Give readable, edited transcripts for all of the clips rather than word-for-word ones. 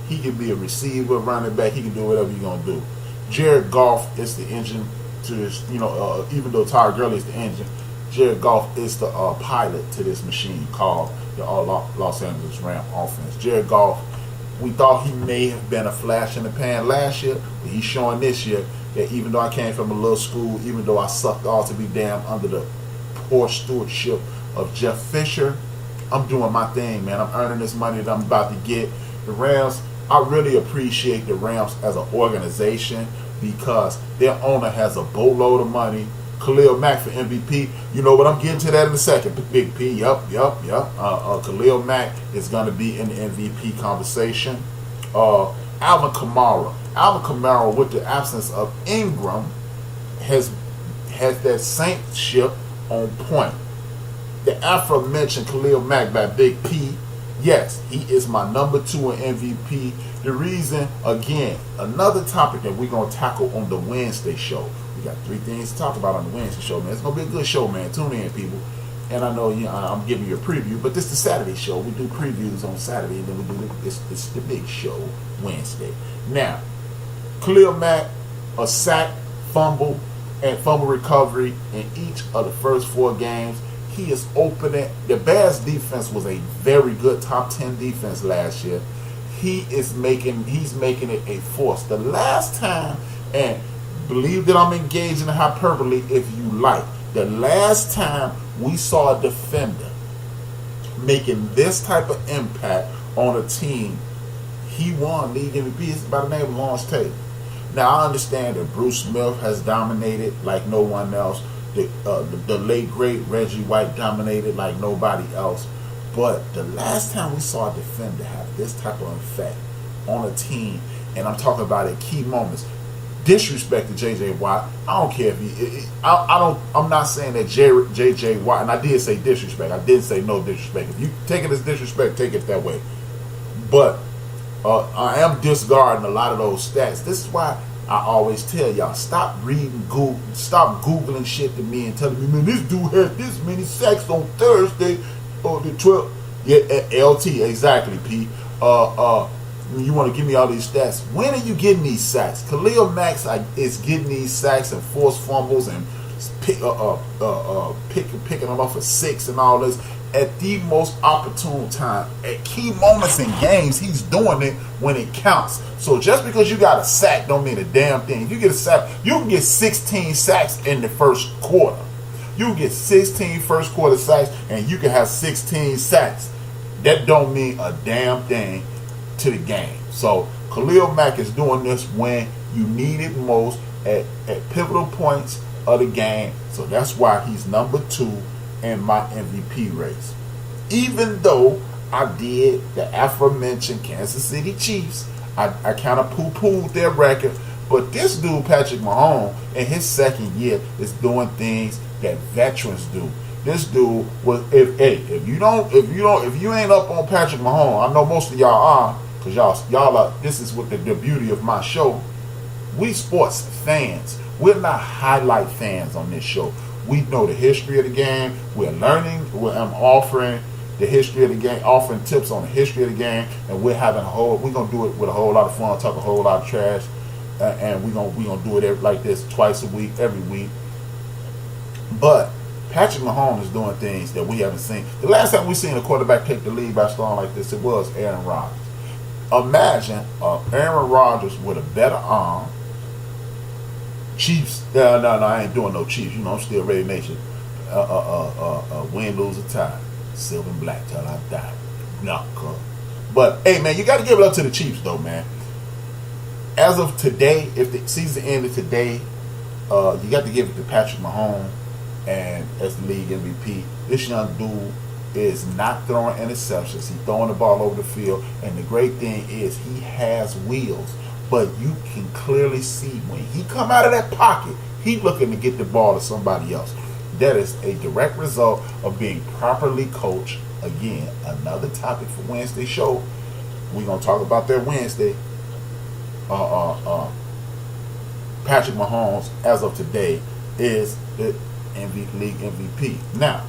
He can be a receiver, running back. He can do whatever you're gonna do. Jared Goff is the engine to this. Even though Todd Gurley is the engine, Jared Goff is the pilot to this machine called the Los Angeles Rams offense. Jared Goff, we thought he may have been a flash in the pan last year, but he's showing this year that even though I came from a little school, even though I sucked all to be damned under the poor stewardship of Jeff Fisher, I'm doing my thing, man. I'm earning this money that I'm about to get. The Rams, I really appreciate the Rams as an organization because their owner has a boatload of money. Khalil Mack for MVP. You know what? I'm getting to that in a second. Big P. Yup. Khalil Mack is going to be in the MVP conversation. Alvin Kamara, with the absence of Ingram, has that saintship on point. The aforementioned Khalil Mack by Big P, yes, he is my number 2 in MVP. The reason, again, another topic that we're going to tackle on the Wednesday show. We got 3 things to talk about on the Wednesday show, man. It's going to be a good show, man. Tune in, people. And I know I'm giving you a preview, but this is the Saturday show. We do previews on Saturday, and then we do it's the big show Wednesday. Now, Khalil Mack, a sack, fumble, and fumble recovery in each of the first 4 games. He is opening. The Bears defense was a very good top 10 defense last year. He's making it a force. The last time, and believe that I'm engaged in hyperbole if you like, the last time we saw a defender making this type of impact on a team, he won league MVP. It's by the name of Lawrence Taylor. Now, I understand that Bruce Smith has dominated like no one else. The late, great Reggie White dominated like nobody else. But the last time we saw a defender have this type of effect on a team, and I'm talking about at key moments, disrespect to J.J. Watt. I don't care if he. I'm not saying that J.J. Watt, and I did say disrespect. I didn't say no disrespect. If you take it as disrespect, take it that way. But I am discarding a lot of those stats. This is why I always tell y'all, stop stop Googling shit to me and telling me, man, this dude had this many sacks on Thursday or the 12th. Yeah, LT, exactly, P. You want to give me all these stats. When are you getting these sacks? Khalil Mack is getting these sacks and forced fumbles and picking them up for 6 and all this at the most opportune time. At key moments in games, he's doing it when it counts. So just because you got a sack don't mean a damn thing. If you get a sack, you can get 16 sacks in the first quarter. You can get 16 first quarter sacks and you can have 16 sacks. That don't mean a damn thing to the game. So Khalil Mack is doing this when you need it most at pivotal points of the game. So that's why he's number 2 in my MVP race. Even though I did the aforementioned Kansas City Chiefs, I kind of poo-pooed their record. But this dude, Patrick Mahomes, in his second year, is doing things that veterans do. This dude was if you ain't up on Patrick Mahomes, I know most of y'all are, because y'all are. This is what the beauty of my show. We sports fans. We're not highlight fans on this show. We know the history of the game. We're learning. I'm offering the history of the game, offering tips on the history of the game, and we're gonna do it with a whole lot of fun, talk a whole lot of trash, and we're gonna do it like this twice a week, every week. But Patrick Mahomes is doing things that we haven't seen. The last time we seen a quarterback take the lead by storm like this, it was Aaron Rodgers. Imagine Aaron Rodgers with a better arm. Chiefs, no, I ain't doing no Chiefs. You know, I'm still Red Nation. Win, lose, or tie. Silver and black till I die. No, but hey, man, you got to give it up to the Chiefs, though, man. As of today, if the season ended today, you got to give it to Patrick Mahomes and as the league MVP. This young dude is not throwing interceptions. He's throwing the ball over the field, and the great thing is he has wheels. But you can clearly see when he come out of that pocket, he's looking to get the ball to somebody else. That is a direct result of being properly coached. Again, another topic for Wednesday show. We're going to talk about that Wednesday. Patrick Mahomes, as of today, is the league MVP. Now,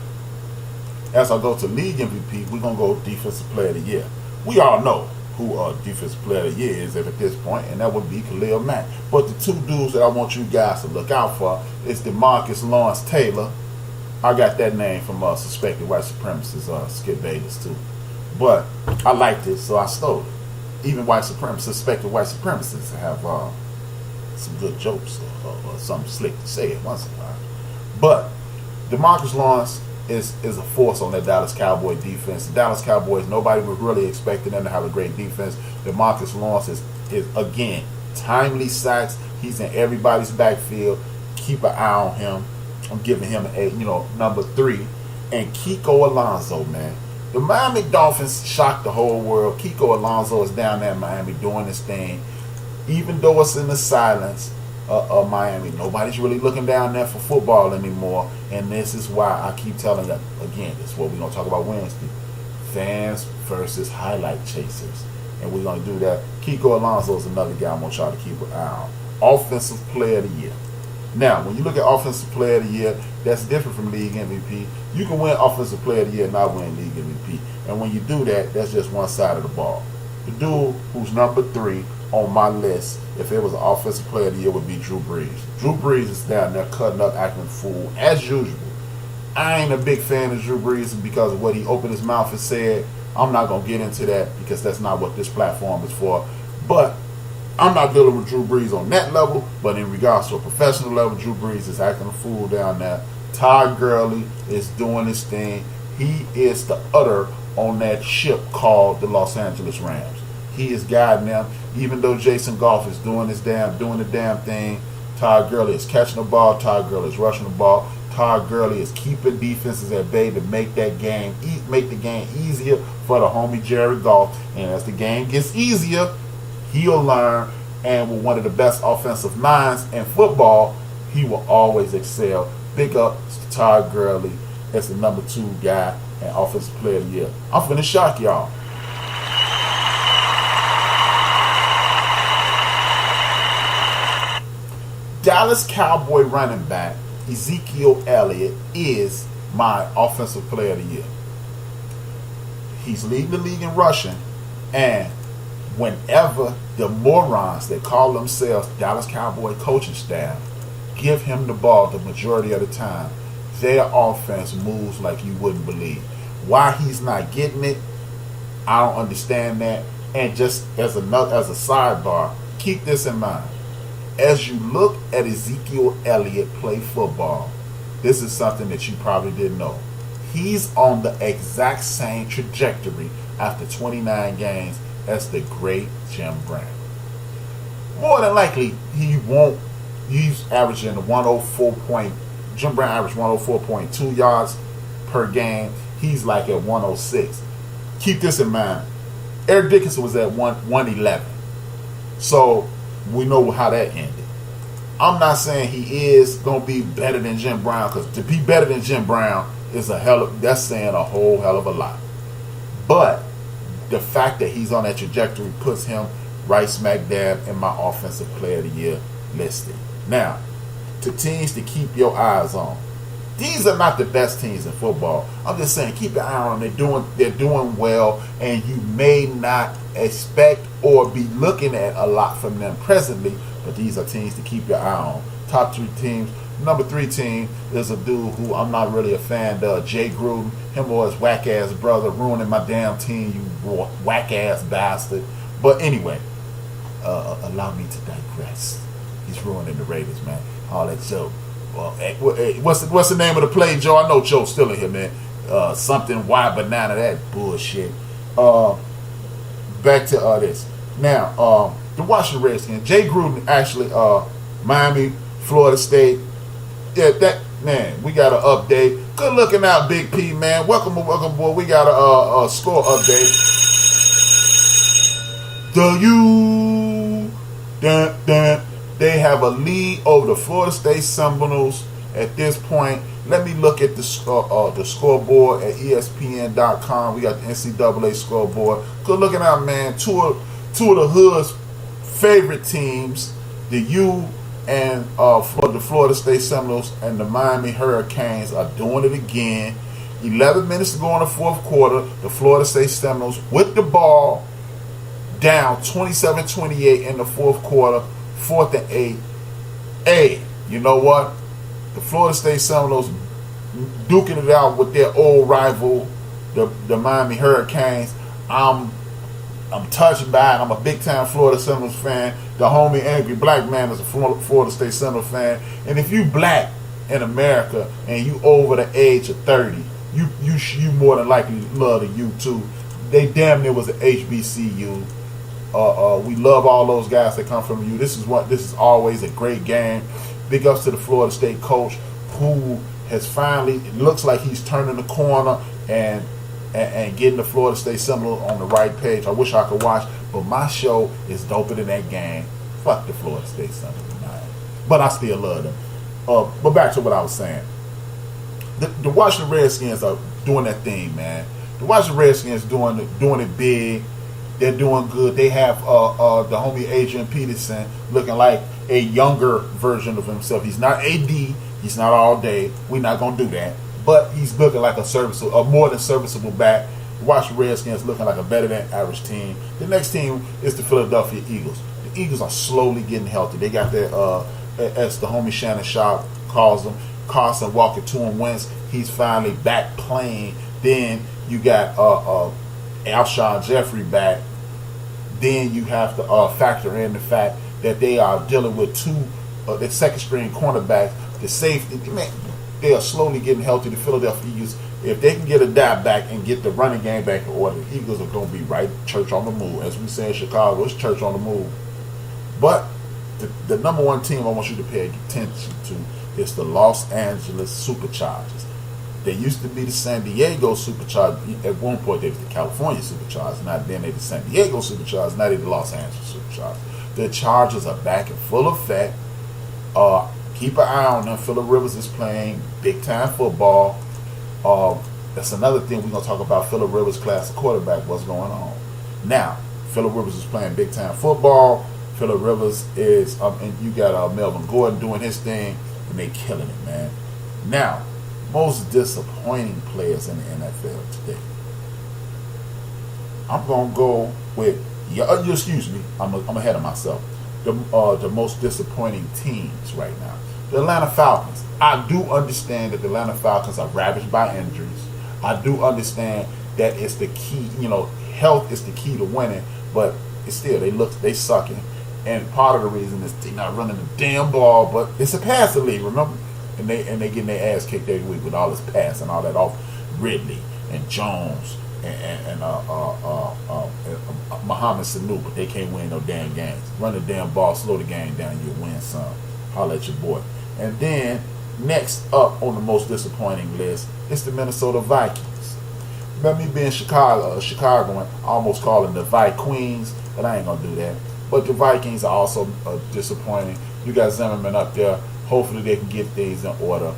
as I go to league MVP, we're going to go defensive player of the year. We all know who defensive player of the year is at this point, and that would be Khalil Mack. But the two dudes that I want you guys to look out for is DeMarcus Lawrence Taylor. I got that name from suspected white supremacist Skip Bayless too. But I liked it, so I stole it. Even suspected white supremacists have some good jokes or something slick to say at once in a while. But DeMarcus Lawrence is a force on that Dallas Cowboy defense. The Dallas Cowboys, nobody was really expecting them to have a great defense. DeMarcus Lawrence is again, timely sacks. He's in everybody's backfield. Keep an eye on him. I'm giving him number 3. And Kiko Alonso, man. The Miami Dolphins shocked the whole world. Kiko Alonso is down there in Miami doing his thing. Even though it's in the silence of Miami, nobody's really looking down there for football anymore. And this is why I keep telling you, again, this is what we're going to talk about Wednesday. Fans versus highlight chasers. And we're going to do that. Kiko Alonso is another guy I want y'all to keep an eye on. Offensive player of the year. Now, when you look at offensive player of the year, that's different from league MVP. You can win offensive player of the year and not win league MVP. And when you do that, that's just one side of the ball. The dude who's number 3 on my list, if it was an offensive player of the year, would be Drew Brees. Drew Brees is down there cutting up, acting a fool, as usual. I ain't a big fan of Drew Brees because of what he opened his mouth and said. I'm not going to get into that because that's not what this platform is for. But I'm not dealing with Drew Brees on that level, but in regards to a professional level, Drew Brees is acting a fool down there. Todd Gurley is doing his thing. He is the udder on that ship called the Los Angeles Rams. He is guiding them. Even though Jason Goff is doing the damn thing, Todd Gurley is catching the ball. Todd Gurley is rushing the ball. Todd Gurley is keeping defenses at bay to make the game easier for the homie Jared Goff. And as the game gets easier, he'll learn, and with one of the best offensive minds in football, he will always excel. Big up to Todd Gurley as the number 2 guy and offensive player of the year. I'm finna shock y'all. Dallas Cowboy running back Ezekiel Elliott is my offensive player of the year. He's leading the league in rushing, and whenever the morons that call themselves Dallas Cowboy coaching staff give him the ball the majority of the time, their offense moves like you wouldn't believe. Why he's not getting it, I don't understand that. And just as a sidebar, keep this in mind. As you look at Ezekiel Elliott play football, this is something that you probably didn't know. He's on the exact same trajectory after 29 games as the great Jim Brown. More than likely, he won't. He's averaging Jim Brown averaged 104.2 yards per game. He's like at 106. Keep this in mind. Eric Dickerson was at 111. So we know how that ended. I'm not saying he is going to be better than Jim Brown, because to be better than Jim Brown is that's saying a whole hell of a lot. But the fact that he's on that trajectory puts him right smack dab in my offensive player of the year listing. Now, to teams to keep your eyes on. These are not the best teams in football. I'm just saying, keep your eye on them. They're doing well, and you may not expect or be looking at a lot from them presently, but these are teams to keep your eye on. Top 3 teams. Number 3 team is a dude who I'm not really a fan of, Jay Gruden. Him or his whack-ass brother ruining my damn team, you whack-ass bastard. But anyway, allow me to digress. He's ruining the Raiders, man. All that joke. Well, what's the name of the play, Joe? I know Joe's still in here, man. Something why banana, that bullshit. Back to this. Now, the Washington Redskins. Jay Gruden actually, Miami, Florida State. Yeah, that man. We got an update. Good looking out, Big P, man. Welcome, boy. We got a score update. They have a lead over the Florida State Seminoles at this point. Let me look at the scoreboard at ESPN.com. We got the NCAA scoreboard. Good looking out, man. Two of the Hood's favorite teams, the U and the Florida State Seminoles and the Miami Hurricanes, are doing it again. 11 minutes to go in the fourth quarter. The Florida State Seminoles with the ball. down 27-28 in the fourth quarter, 4th and 8. Hey, you know what? The Florida State Seminoles duking it out with their old rival, the Miami Hurricanes. I'm touched by it. I'm a big-time Florida Seminoles fan. The homie Angry Black Man is a Florida State Seminoles fan. And if you black in America and you over the age of 30, you more than likely love the U too. They damn near was an HBCU. We love all those guys that come from you. This is always a great game. Big ups to the Florida State coach who has finally, it looks like he's turning the corner and getting the Florida State Seminoles on the right page. I wish I could watch, but my show is doper than that game. Fuck the Florida State Seminoles, man. But I still love them. But back to what I was saying. The Washington Redskins are doing that thing, man. The Washington Redskins doing it big. They're doing good. They have the homie Adrian Peterson looking like a younger version of himself. He's not AD. He's not all day. We're not gonna do that. But he's looking like a more than serviceable back. The Washington Redskins looking like a better than average team. The next team is the Philadelphia Eagles. The Eagles are slowly getting healthy. They got their as the homie Shannon Sharp calls them, Carson Walker 2-1. He's finally back playing. Then you got Alshon Jeffrey back. Then you have to factor in the fact that they are dealing with two the second string cornerbacks, the safety. Man, they are slowly getting healthy. The Philadelphia Eagles, if they can get a dive back and get the running game back in order, the Eagles are going to be right church on the move. As we say in Chicago, it's church on the move. But the number one team I want you to pay attention to is the Los Angeles Superchargers. They used to be the San Diego Superchargers. At one point, they were the California Superchargers. Now, then they the San Diego Superchargers. Now they're the Los Angeles Superchargers. The Chargers are back in full effect. Keep an eye on them. Phillip Rivers is playing big-time football. That's another thing we're going to talk about. Phillip Rivers, class of quarterback, what's going on. Now, Phillip Rivers is playing big-time football. Phillip Rivers is, and you got Melvin Gordon doing his thing, and they killing it, man. Now, most disappointing players in the NFL today. I'm going to go with, excuse me, I'm ahead of myself. The most disappointing teams right now. The Atlanta Falcons. I do understand that the Atlanta Falcons are ravaged by injuries. I do understand that it's the key, health is the key to winning, but it's still, they sucking. And part of the reason is they're not running the damn ball, but it's a passing league, remember? And they getting their ass kicked every week with all this pass and all that off Ridley and Jones and Mohamed Sanu, but they can't win no damn games. Run the damn ball, slow the game down, you'll win some. Holla at your boy. And then next up on the most disappointing list is the Minnesota Vikings. Remember me being Chicagoan, almost calling the Vikings, but I ain't gonna do that. But the Vikings are also disappointing. You got Zimmerman up there. Hopefully they can get things in order.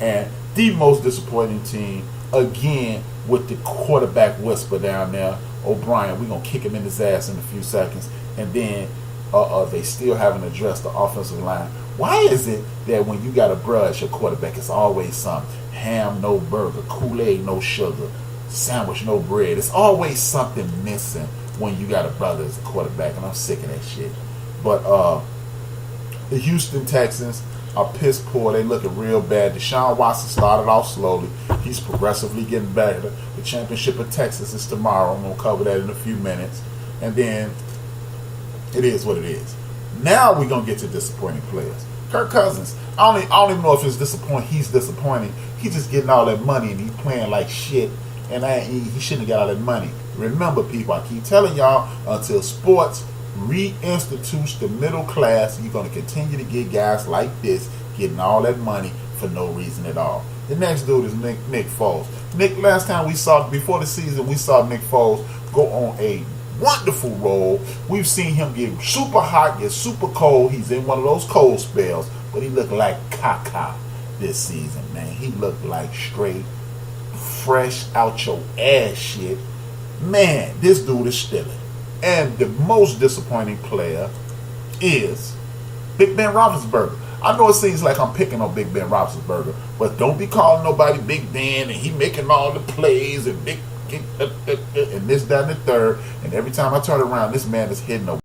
And the most disappointing team, again, with the quarterback whisper down there, O'Brien, we're going to kick him in his ass in a few seconds. And then they still haven't addressed the offensive line. Why is it that when you got a bruh as your quarterback, it's always something? Ham, no burger. Kool-Aid, no sugar. Sandwich, no bread. It's always something missing when you got a brother as a quarterback. And I'm sick of that shit. But the Houston Texans are piss poor. They looking real bad. Deshaun Watson started off slowly. He's progressively getting better. The championship of Texas is tomorrow. I'm going to cover that in a few minutes. And then it is what it is. Now we're going to get to disappointing players. Kirk Cousins. I don't even know if it's disappointing. He's disappointing. He's just getting all that money and he's playing like shit. And he shouldn't have got all that money. Remember, people, I keep telling y'all, until sports reinstitutes the middle class, you're going to continue to get guys like this getting all that money for no reason at all. The next dude is Nick Foles. Last time before the season, we saw Nick Foles go on a wonderful roll. We've seen him get super hot, get super cold. He's in one of those cold spells, but he looked like caca this season, man. He looked like straight, fresh out your ass shit. Man, this dude is stealing. And the most disappointing player is Big Ben Roethlisberger. I know it seems like I'm picking on Big Ben Roethlisberger, but don't be calling nobody Big Ben and he making all the plays and and this, that, and the third. And every time I turn around, this man is hitting a